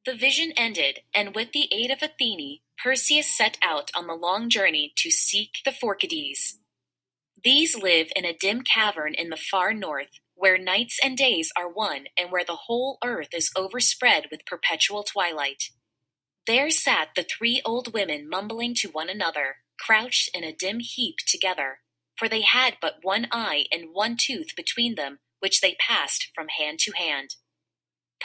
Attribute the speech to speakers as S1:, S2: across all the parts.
S1: The vision ended, and with the aid of Athene, Perseus set out on the long journey to seek the Phorcides. These live in a dim cavern in the far north, where nights and days are one and where the whole earth is overspread with perpetual twilight. There sat the three old women mumbling to one another, crouched in a dim heap together, for they had but one eye and one tooth between them, which they passed from hand to hand.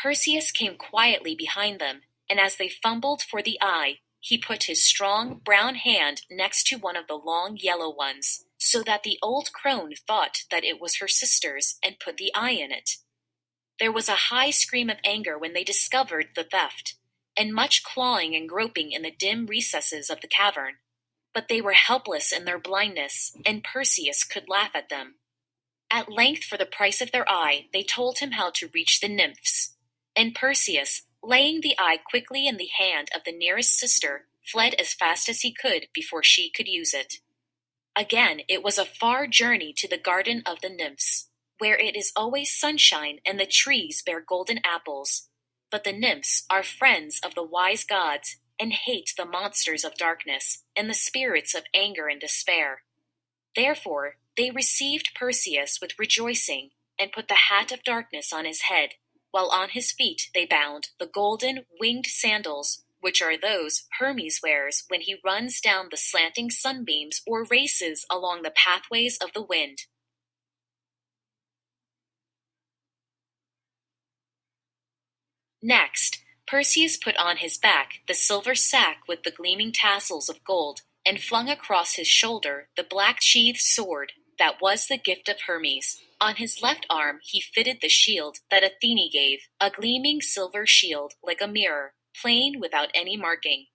S1: Perseus came quietly behind them, and as they fumbled for the eye, he put his strong brown hand next to one of the long yellow ones, so that the old crone thought that it was her sister's and put the eye in it. There was a high scream of anger when they discovered the theft, and much clawing and groping in the dim recesses of the cavern. But they were helpless in their blindness, and Perseus could laugh at them. At length, for the price of their eye, they told him how to reach the nymphs. And Perseus, laying the eye quickly in the hand of the nearest sister, fled as fast as he could before she could use it. Again, it was a far journey to the garden of the nymphs, where it is always sunshine and the trees bear golden apples. But the nymphs are friends of the wise gods and hate the monsters of darkness and the spirits of anger and despair. Therefore, they received Perseus with rejoicing and put the hat of darkness on his head, while on his feet they bound the golden winged sandals, which are those Hermes wears when he runs down the slanting sunbeams or races along the pathways of the wind. Next, Perseus put on his back the silver sack with the gleaming tassels of gold, and flung across his shoulder the black sheathed sword that was the gift of Hermes. On his left arm he fitted the shield that Athene gave, a gleaming silver shield like a mirror, plain without any marking.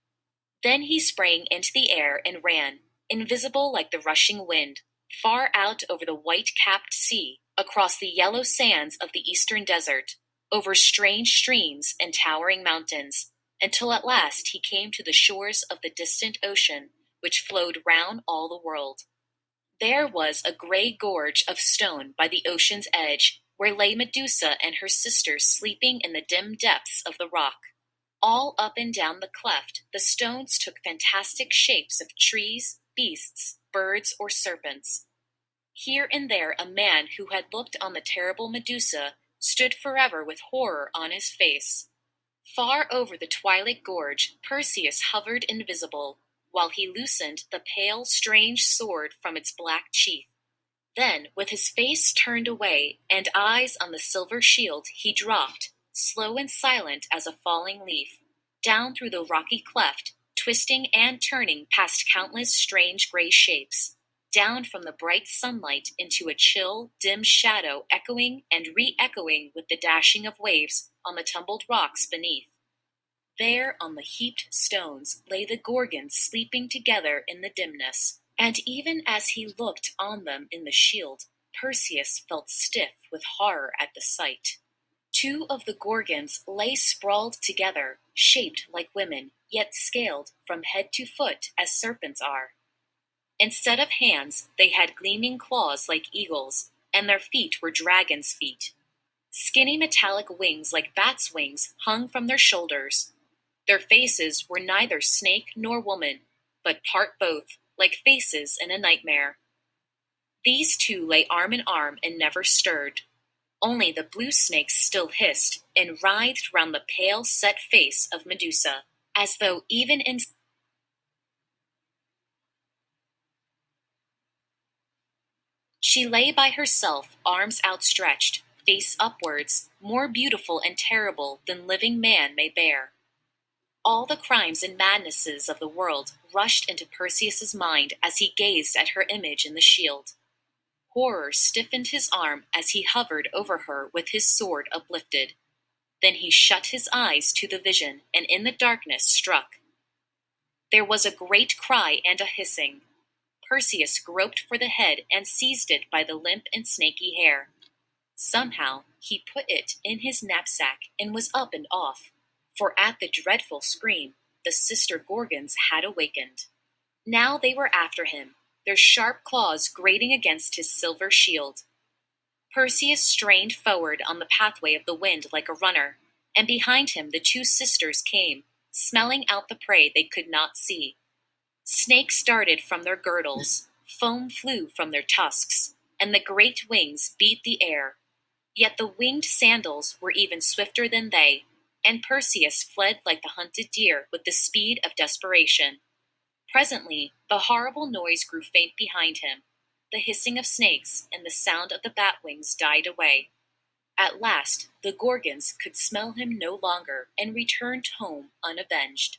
S1: Then he sprang into the air and ran, invisible like the rushing wind, far out over the white-capped sea, across the yellow sands of the eastern desert, over strange streams and towering mountains, until at last he came to the shores of the distant ocean, which flowed round all the world. There was a gray gorge of stone by the ocean's edge, where lay Medusa and her sisters sleeping in the dim depths of the rock. All up and down the cleft, the stones took fantastic shapes of trees, beasts, birds, or serpents. Here and there a man who had looked on the terrible Medusa stood forever with horror on his face. Far over the twilit gorge, Perseus hovered invisible, while he loosened the pale, strange sword from its black sheath. Then, with his face turned away and eyes on the silver shield, he dropped, slow and silent as a falling leaf, down through the rocky cleft, twisting and turning past countless strange gray shapes, down from the bright sunlight into a chill, dim shadow, echoing and re-echoing with the dashing of waves on the tumbled rocks beneath. There on the heaped stones lay the Gorgons sleeping together in the dimness, and even as he looked on them in the shield, Perseus felt stiff with horror at the sight. Two of the Gorgons lay sprawled together, shaped like women, yet scaled from head to foot as serpents are. Instead of hands, they had gleaming claws like eagles, and their feet were dragons' feet. Skinny metallic wings like bats' wings hung from their shoulders. Their faces were neither snake nor woman, but part both, like faces in a nightmare. These two lay arm in arm and never stirred. Only the blue snakes still hissed and writhed round the pale, set face of Medusa, as though even in she lay by herself, arms outstretched, face upwards, more beautiful and terrible than living man may bear. All the crimes and madnesses of the world rushed into Perseus's mind as he gazed at her image in the shield. Horror stiffened his arm as he hovered over her with his sword uplifted. Then he shut his eyes to the vision and in the darkness struck. There was a great cry and a hissing. Perseus groped for the head and seized it by the limp and snaky hair. Somehow he put it in his knapsack and was up and off, for at the dreadful scream the sister Gorgons had awakened. Now they were after him, their sharp claws grating against his silver shield. Perseus strained forward on the pathway of the wind like a runner, and behind him the two sisters came, smelling out the prey they could not see. Snakes darted from their girdles, foam flew from their tusks, and the great wings beat the air. Yet the winged sandals were even swifter than they, and Perseus fled like the hunted deer with the speed of desperation. Presently, the horrible noise grew faint behind him. The hissing of snakes and the sound of the bat wings died away. At last, the Gorgons could smell him no longer and returned home unavenged.